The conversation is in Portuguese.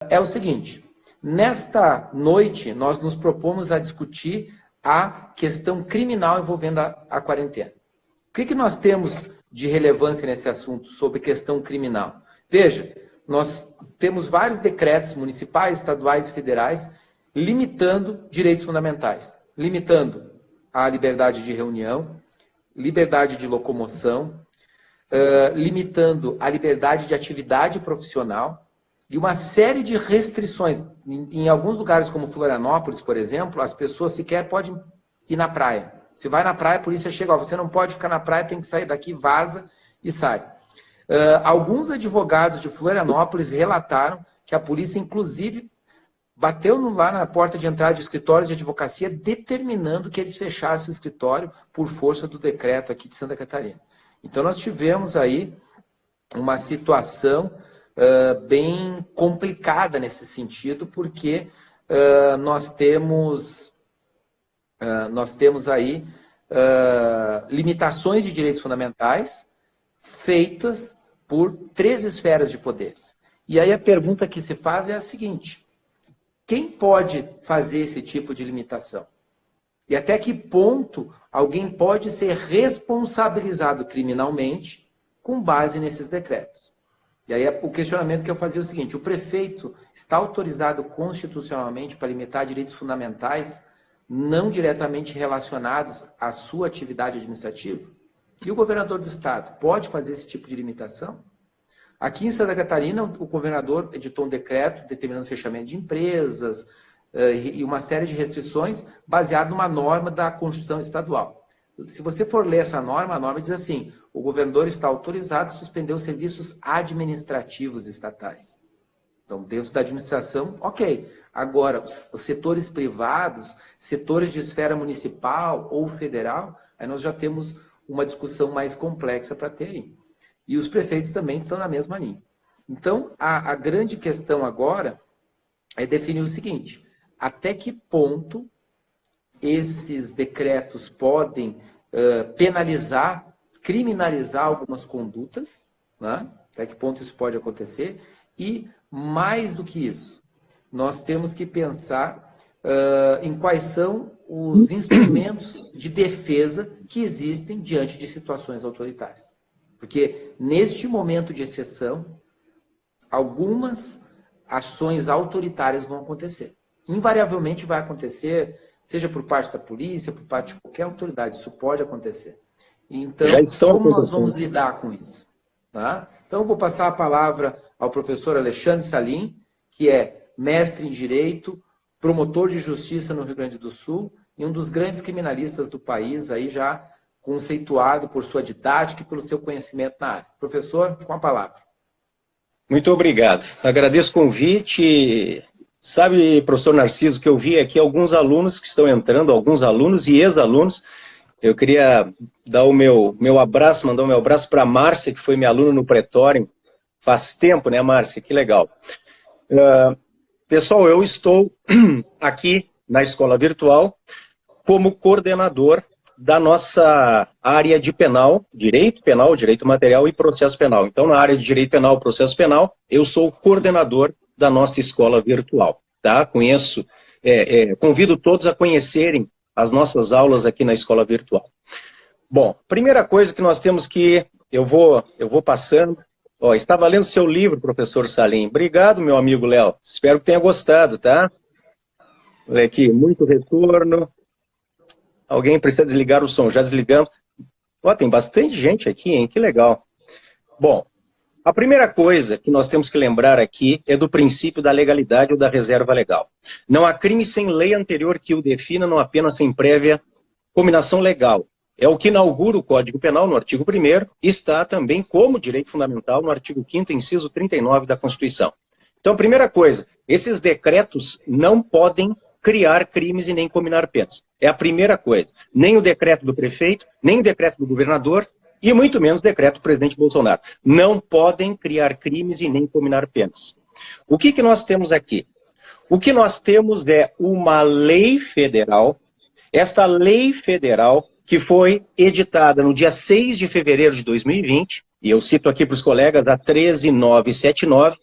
é o seguinte, nesta noite nós nos propomos a discutir a questão criminal envolvendo a quarentena. O que nós temos de relevância nesse assunto sobre questão criminal? Veja, nós temos vários decretos municipais, estaduais e federais limitando direitos fundamentais, limitando a liberdade de reunião, liberdade de locomoção, limitando a liberdade de atividade profissional e uma série de restrições. Em alguns lugares como Florianópolis, por exemplo, as pessoas sequer podem ir na praia. Você vai na praia, a polícia chega, ó, você não pode ficar na praia, tem que sair daqui, vaza e sai. Alguns advogados de Florianópolis relataram que a polícia, inclusive, bateu lá na porta de entrada de escritórios de advocacia, determinando que eles fechassem o escritório por força do decreto aqui de Santa Catarina. Então, nós tivemos aí uma situação bem complicada nesse sentido, porque nós temos aí limitações de direitos fundamentais feitas por 3 esferas de poderes. E aí a pergunta que se faz é a seguinte: quem pode fazer esse tipo de limitação? E até que ponto alguém pode ser responsabilizado criminalmente com base nesses decretos? E aí o questionamento que eu fazia é o seguinte: o prefeito está autorizado constitucionalmente para limitar direitos fundamentais não diretamente relacionados à sua atividade administrativa? E o governador do estado pode fazer esse tipo de limitação? Aqui em Santa Catarina, o governador editou um decreto determinando o fechamento de empresas e uma série de restrições baseado numa norma da Constituição Estadual. Se você for ler essa norma, a norma diz assim: o governador está autorizado a suspender os serviços administrativos estatais. Então, dentro da administração, ok. Agora, os setores privados, setores de esfera municipal ou federal, aí nós já temos uma discussão mais complexa para ter aí. E os prefeitos também estão na mesma linha. Então, a grande questão agora é definir o seguinte: até que ponto esses decretos podem penalizar, criminalizar algumas condutas, né? Até que ponto isso pode acontecer? E, mais do que isso, nós temos que pensar em quais são os instrumentos de defesa que existem diante de situações autoritárias. Porque, neste momento de exceção, algumas ações autoritárias vão acontecer. Invariavelmente vai acontecer, seja por parte da polícia, por parte de qualquer autoridade, isso pode acontecer. Então, como nós vamos lidar com isso? Tá? Então, eu vou passar a palavra ao professor Alexandre Salim, que é mestre em Direito, promotor de Justiça no Rio Grande do Sul e um dos grandes criminalistas do país, aí já conceituado por sua didática e pelo seu conhecimento na área. Professor, com a palavra. Muito obrigado. Agradeço o convite. Sabe, professor Narciso, que eu vi aqui alguns alunos que estão entrando, alguns alunos e ex-alunos. Eu queria dar o meu abraço, mandar o meu abraço para a Márcia, que foi minha aluna no Pretório. Faz tempo, né, Márcia? Que legal. Pessoal, eu estou aqui na escola virtual como coordenador da nossa área de penal, direito material e processo penal. Então, na área de direito penal e processo penal, eu sou o coordenador da nossa escola virtual, tá? Convido todos a conhecerem as nossas aulas aqui na escola virtual. Bom, primeira coisa que nós temos que, eu vou passando. Ó, estava lendo seu livro, professor Salim. Obrigado, meu amigo Léo. Espero que tenha gostado, tá? Olha aqui, muito retorno. Alguém precisa desligar o som, já desligamos. Ó, tem bastante gente aqui, hein? Que legal. Bom, a primeira coisa que nós temos que lembrar aqui é do princípio da legalidade ou da reserva legal. Não há crime sem lei anterior que o defina, não apenas sem prévia combinação legal. É o que inaugura o Código Penal no artigo 1º, está também como direito fundamental no artigo 5º, inciso 39 da Constituição. Então, primeira coisa, esses decretos não podem criar crimes e nem combinar penas. É a primeira coisa. Nem o decreto do prefeito, nem o decreto do governador e muito menos o decreto do presidente Bolsonaro. Não podem criar crimes e nem combinar penas. O que nós temos aqui? O que nós temos é uma lei federal. Esta lei federal que foi editada no dia 6 de fevereiro de 2020, e eu cito aqui para os colegas a 13979,